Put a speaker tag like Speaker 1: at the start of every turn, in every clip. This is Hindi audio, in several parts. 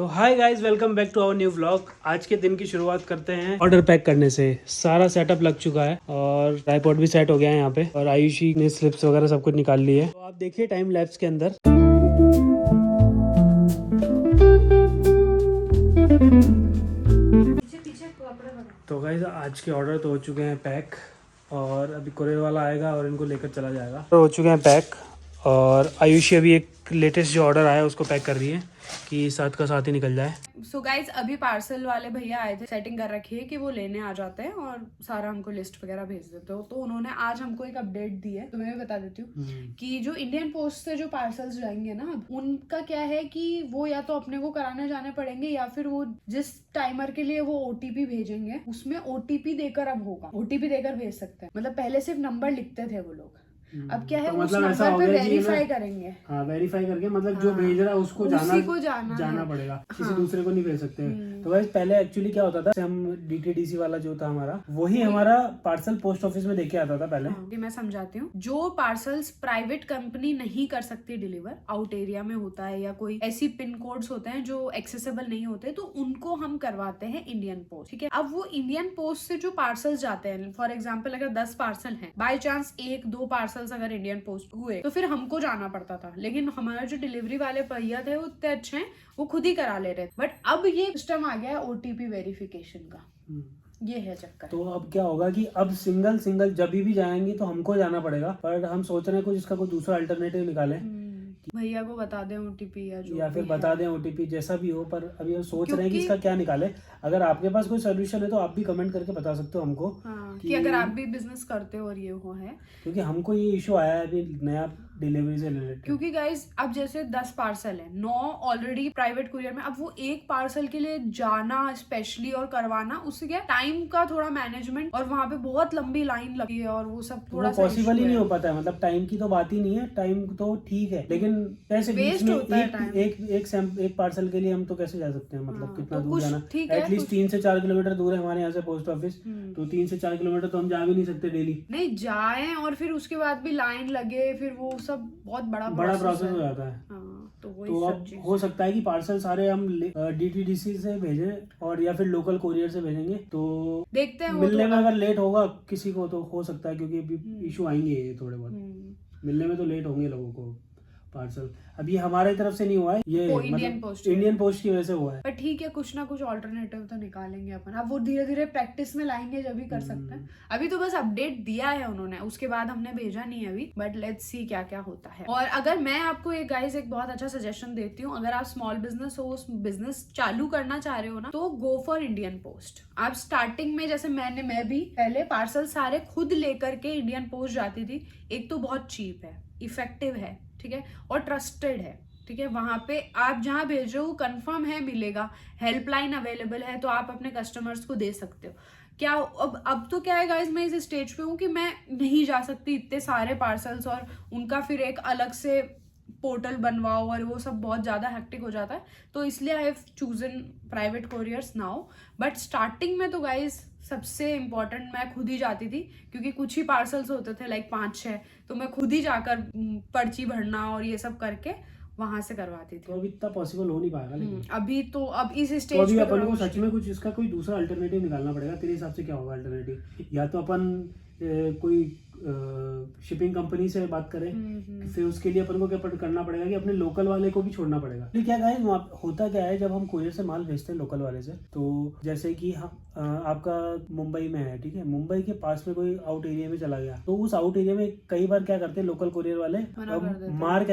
Speaker 1: तो hi guys, welcome back to our new vlog. आज के दिन की शुरुआत करते हैं ऑर्डर पैक करने से। सारा सेटअप लग चुका है और ट्राइपॉड भी सेट हो गया है यहाँ पे, और आयुषी ने स्लिप्स वगैरह सब कुछ निकाल ली है। तो आप देखिए टाइम लैप्स के अंदर। तो गाइस आज के ऑर्डर तो हो चुके हैं पैक, और अभी कुरियर वाला आएगा और इनको लेकर चला जाएगा। तो हो चुके हैं पैक, और आयुषी अभी एक लेटेस्ट जो ऑर्डर आया उसको पैक कर रही है कि साथ का साथ ही निकल जाए।
Speaker 2: सो गाइज अभी पार्सल वाले भैया आए थे, सेटिंग कर रखी है कि वो लेने आ जाते हैं और सारा हमको लिस्ट वगैरह भेज देते हो। तो उन्होंने आज हमको एक अपडेट दी है, तो मैं भी बता देती हूँ कि जो इंडियन पोस्ट से जो पार्सल्स जाएंगे ना, उनका क्या है कि वो या तो अपने को कराने जाने पड़ेंगे, या फिर वो जिस टाइमर के लिए वो ओटीपी भेजेंगे उसमें ओटीपी देकर अब होगा, ओटीपी देकर भेज सकते हैं। मतलब पहले सिर्फ नंबर लिखते थे वो लोग, अब क्या है,
Speaker 1: तो
Speaker 2: उस
Speaker 1: मतलब ऐसा
Speaker 2: नंबर
Speaker 1: हो
Speaker 2: पे
Speaker 1: गया कि
Speaker 2: वेरीफाई करेंगे।
Speaker 1: हाँ, वेरीफाई करके मतलब जो भेज रहा है उसको जाना पड़ेगा, किसी दूसरे को नहीं भेज सकते। तो गाइस पहले एक्चुअली क्या होता था, हम डीटीडीसी वाला जो था हमारा, वही हमारा पार्सल पोस्ट ऑफिस में देके आता था पहले।
Speaker 2: मैं समझाती हूँ। जो पार्सल्स प्राइवेट कंपनी नहीं कर सकती डिलीवर, आउट एरिया में होता है या कोई ऐसी पिन कोड्स होते हैं जो एक्सेसिबल नहीं होते, तो उनको हम करवाते हैं इंडियन पोस्ट। ठीक है, अब वो इंडियन पोस्ट से जो पार्सल्स जाते हैं, फॉर एग्जाम्पल अगर 10 पार्सल हैं, बाय चांस 1-2 पार्सल अगर इंडियन पोस्ट हुए तो फिर हमको जाना पड़ता था। लेकिन हमारे जो डिलीवरी वाले भैया थे वो इतने अच्छे हैं, वो खुद ही करा ले रहे थे। बट अब ये सिस्टम आ गया है ओटीपी वेरिफिकेशन का, ये है चक्कर।
Speaker 1: तो अब क्या होगा कि अब सिंगल जब भी जाएंगी तो हमको जाना पड़ेगा, पर हम सोच रहे हैं कुछ इसका कोई दूसरा अल्टरनेटिव निकाले,
Speaker 2: भैया को बता दें ओटीपी या
Speaker 1: फिर बता दें ओटीपी, जैसा भी हो। पर अभी हम सोच रहे हैं कि इसका क्या निकाले। अगर आपके पास कोई सोल्यूशन है तो आप भी कमेंट करके बता सकते हो हमको,
Speaker 2: कि अगर आप भी बिजनेस करते हो और ये हो है,
Speaker 1: क्योंकि हमको ये इशू आया है अभी नया डिलीवरी से रिलेटेड।
Speaker 2: क्योंकि गाइज अब जैसे 10 पार्सल है, 9 ऑलरेडी प्राइवेट कुरियर में, अब वो एक पार्सल के लिए जाना स्पेशली और करवाना, उससे क्या टाइम का थोड़ा मैनेजमेंट, और वहाँ पे बहुत लंबी लाइन लगी है और वो सब थोड़ा
Speaker 1: पॉसिबल ही नहीं हो पाता है। मतलब टाइम की तो बात ही नहीं है, टाइम तो ठीक है, लेकिन कैसे
Speaker 2: वेस्ट होता है टाइम।
Speaker 1: एक पार्सल के लिए हम तो कैसे जा सकते हैं, मतलब कितना
Speaker 2: तो
Speaker 1: दूर जाना, एटलीस्ट 3 से 4 किलोमीटर दूर है हमारे यहाँ से पोस्ट ऑफिस। तो 3 से 4 किलोमीटर तो हम जा भी नहीं सकते डेली,
Speaker 2: नहीं जाए, और फिर उसके बाद भी लाइन लगे, फिर वो सब बहुत बड़ा
Speaker 1: प्रोसेस हो जाता है। तो अब हो सकता है कि पार्सल सारे हम डीटीडीसी से भेजें, और या फिर लोकल कोरियर से भेजेंगे। तो देखते हैं, मिलने में अगर लेट होगा किसी को तो हो सकता है, क्योंकि अभी इशू आएंगे ये थोड़े बहुत, मिलने में तो लेट होंगे लोगों को पार्सल। अभी हमारे तरफ से नहीं हुआ है ये, इंडियन पोस्ट की वजह से हुआ है।
Speaker 2: पर ठीक है, कुछ ना कुछ ऑल्टरनेटिव तो निकालेंगे अपन। अब वो धीरे धीरे प्रैक्टिस में लाएंगे जब भी कर सकते हैं। अभी तो बस अपडेट दिया है उन्होंने, उसके बाद हमने भेजा नहीं है अभी, बट लेट्स सी क्या क्या होता है। और अगर मैं आपको एक गाइस एक बहुत अच्छा सजेशन देती हूँ, अगर आप स्मॉल बिजनेस हो, उस बिजनेस चालू करना चाह रहे हो ना, तो गो फॉर इंडियन पोस्ट। आप स्टार्टिंग में, जैसे मैं भी पहले पार्सल सारे खुद लेकर के इंडियन पोस्ट जाती थी। एक तो बहुत चीप है, इफेक्टिव है, ठीक है, और ट्रस्टेड है। ठीक है, वहां पे आप जहां भेज रहे हो कंफर्म है मिलेगा, हेल्पलाइन अवेलेबल है, तो आप अपने कस्टमर्स को दे सकते हो। क्या अब तो क्या है गाइस, मैं इस स्टेज पे हूँ कि मैं नहीं जा सकती इतने सारे पार्सल्स, और उनका फिर एक अलग से पोर्टल बनवाओ, और वो सब बहुत ज्यादा हेक्टिक हो जाता है। तो इसलिए I have chosen private couriers now. But starting में तो गाइस सबसे इम्पोर्टेंट मैं खुद ही जाती थी, क्योंकि कुछ ही पार्सल्स होते थे, लाइक 5-6, तो मैं खुद ही जाकर पर्ची भरना और ये सब करके वहां से करवाती थी।
Speaker 1: तो अभी इतना पॉसिबल हो नहीं पाएगा, लेकिन
Speaker 2: अभी तो अब इस स्टेज
Speaker 1: तो अभी अपन को सच में कुछ इसका कोई दूसरा अल्टरनेटिव निकालना पड़ेगा। तेरे हिसाब से क्या होगा अल्टरनेटिव? या तो अपन कोई शिपिंग कंपनी से बात करें, फिर उसके लिए अपन को क्या करना पड़ेगा कि अपने लोकल वाले को भी छोड़ना पड़ेगा। तो क्या गाइस, होता क्या है, जब हम कोरियर से माल भेजते हैं लोकल वाले से, तो जैसे कि हम आपका मुंबई में है, ठीक है, मुंबई के पास में कोई आउट एरिया में चला गया, तो उस आउट एरिया में कई बार क्या करते हैं लोकल कोरियर वाले, मार्क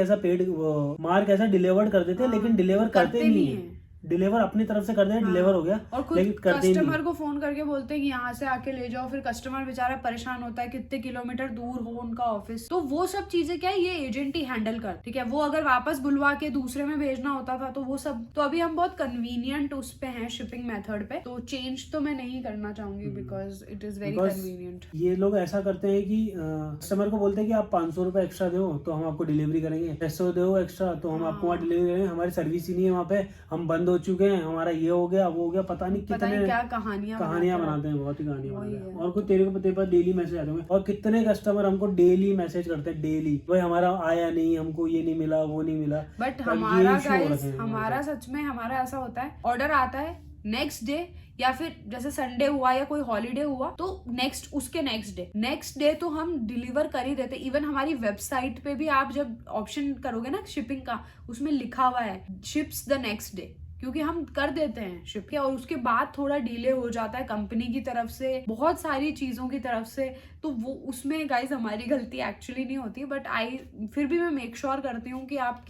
Speaker 1: ऐसा डिलीवर्ड कर देते हैं, लेकिन डिलीवर करते नहीं है। डिलीवर अपनी तरफ से कर दे, डिलीवर हो गया,
Speaker 2: और खुद कस्टमर को फोन करके बोलते हैं कि यहाँ से आके ले जाओ। फिर कस्टमर बेचारा परेशान होता है, कितने किलोमीटर दूर हो उनका ऑफिस। तो वो सब चीजें क्या है, ये एजेंट ही हैंडल कर, ठीक है। वो अगर वापस बुलवा के दूसरे में भेजना होता था तो वो सब, तो अभी हम बहुत कन्वीनियंट उस पे हैं, शिपिंग मेथड पे। तो चेंज तो मैं नहीं करना चाहूंगी, because it is very convenient.
Speaker 1: ये लोग ऐसा करते हैं कि कस्टमर को बोलते हैं कि आप 500 रुपए एक्स्ट्रा दो तो हम आपको डिलीवरी करेंगे, 600 दो एक्स्ट्रा तो हम आपको वहाँ डिलीवरी करेंगे, हमारी सर्विस ही नहीं है वहाँ पे, हम बंद हो हो चुके हैं, हमारा ये हो गया वो हो गया, पता नहीं कितने
Speaker 2: क्या कहानियां
Speaker 1: बनाते हैं, बहुत ही कहानियां बनाते हैं। और कोई तेरे पास डेली मैसेज आते होंगे, और कितने कस्टमर हमको डेली मैसेज करते हैं, डेली भाई हमारा आया नहीं, हमको ये नहीं मिला, वो नहीं मिला।
Speaker 2: बट हमारा गाइस, हमारा सच में हमारा ऐसा होता है, ऑर्डर आता है नेक्स्ट डे, या फिर जैसे संडे हुआ या कोई हॉलीडे हुआ तो नेक्स्ट डे तो हम डिलीवर कर ही देते। इवन हमारी वेबसाइट पे भी आप जब ऑप्शन करोगे ना शिपिंग का, उसमें लिखा हुआ है शिप्स द नेक्स्ट डे, क्योंकि हम कर देते हैं शिप। और उसके बाद थोड़ा डिले हो जाता है कंपनी की तरफ से, बहुत सारी चीजों की तरफ से, तो वो उसमें गाइज हमारी गलती एक्चुअली नहीं होती। बट फिर भी मैं मेक श्योर करती हूँ कि आप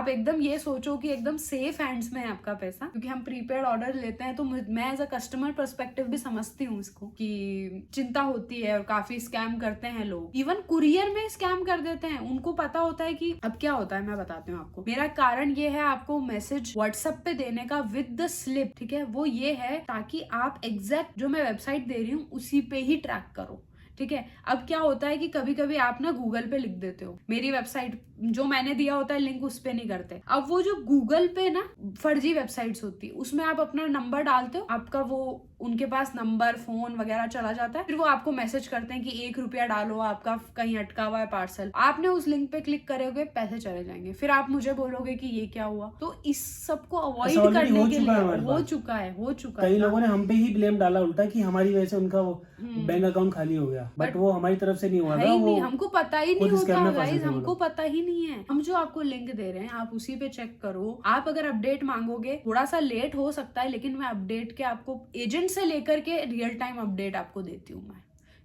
Speaker 2: एकदम ये सोचो कि एकदम सेफ हैंड्स में है आपका पैसा, क्योंकि हम प्रीपेड ऑर्डर लेते हैं। तो मैं एज अ कस्टमर पर्सपेक्टिव भी समझती हूँ इसको, कि चिंता होती है और काफी स्कैम करते हैं लोग। इवन कुरियर में स्कैम कर देते हैं, उनको पता होता है कि अब क्या होता है मैं बताती हूँ आपको। मेरा कारण ये है आपको मैसेज व्हाट्सएप पे देने का विद द स्लिप, ठीक है, वो ये है ताकि आप एग्जैक्ट जो मैं वेबसाइट दे रही हूँ उसी पे ही ट्रैक करो, ठीक है। अब क्या होता है कि कभी कभी आप ना गूगल पे लिख देते हो, मेरी वेबसाइट जो मैंने दिया होता है लिंक उस पे नहीं करते। अब वो जो गूगल पे ना फर्जी वेबसाइट्स होती है, उसमें आप अपना नंबर डालते हो, आपका वो उनके पास नंबर फोन वगैरह चला जाता है, फिर वो आपको मैसेज करते हैं कि 1 रुपया डालो, आपका कहीं अटका हुआ है पार्सल। आपने उस लिंक पे क्लिक करोगे, पैसे चले जाएंगे, फिर आप मुझे बोलोगे कि ये क्या हुआ। तो इस सबको अवॉइड करने के लिए हो चुका है
Speaker 1: कई लोगों ने हम पे ही ब्लेम डाला उल्टा कि हमारी वजह से उनका बैंक अकाउंट खाली हो गया, बट वो हमारी तरफ से नहीं हुआ था, वो
Speaker 2: हमको पता ही नहीं होता गाइस, हमको पता ही नहीं है। हम जो आपको लिंक दे रहे हैं आप उसी पे चेक करो। आप अगर अपडेट मांगोगे, थोड़ा सा लेट हो सकता है, लेकिन मैं अपडेट के आपको एजेंट से लेकर के रियल टाइम अपडेट आपको देती हूँ मैं,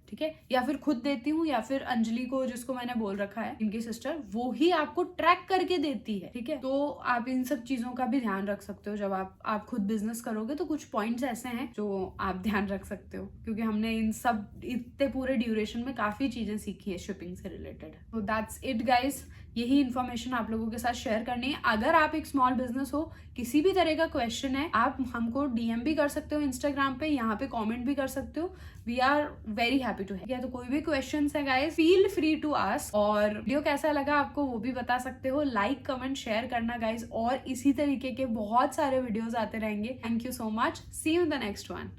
Speaker 2: ठीक है, या फिर खुद देती हूँ, या फिर अंजलि को जिसको मैंने बोल रखा है, इनकी सिस्टर, वो ही आपको ट्रैक करके देती है, ठीक है। तो आप इन सब चीजों का भी ध्यान रख सकते हो जब आप खुद बिजनेस करोगे। तो कुछ पॉइंट्स ऐसे हैं जो आप ध्यान रख सकते हो, क्योंकि हमने इन सब इतने पूरे ड्यूरेशन में काफी चीजें सीखी है शिपिंग से रिलेटेड। तो दैट्स इट गाइस, यही इन्फॉर्मेशन आप लोगों के साथ शेयर करनी है। अगर आप एक स्मॉल बिजनेस हो, किसी भी तरह का क्वेश्चन है, आप हमको डीएम भी कर सकते हो इंस्टाग्राम पे, यहाँ पे कमेंट भी कर सकते हो। We are very happy to help. तो कोई भी क्वेश्चन है guys, feel free to ask. और वीडियो कैसा लगा आपको वो भी बता सकते हो, लाइक कमेंट शेयर करना गाइस। और इसी तरीके के बहुत सारे वीडियोस आते रहेंगे। Thank you so much, see you in the next one.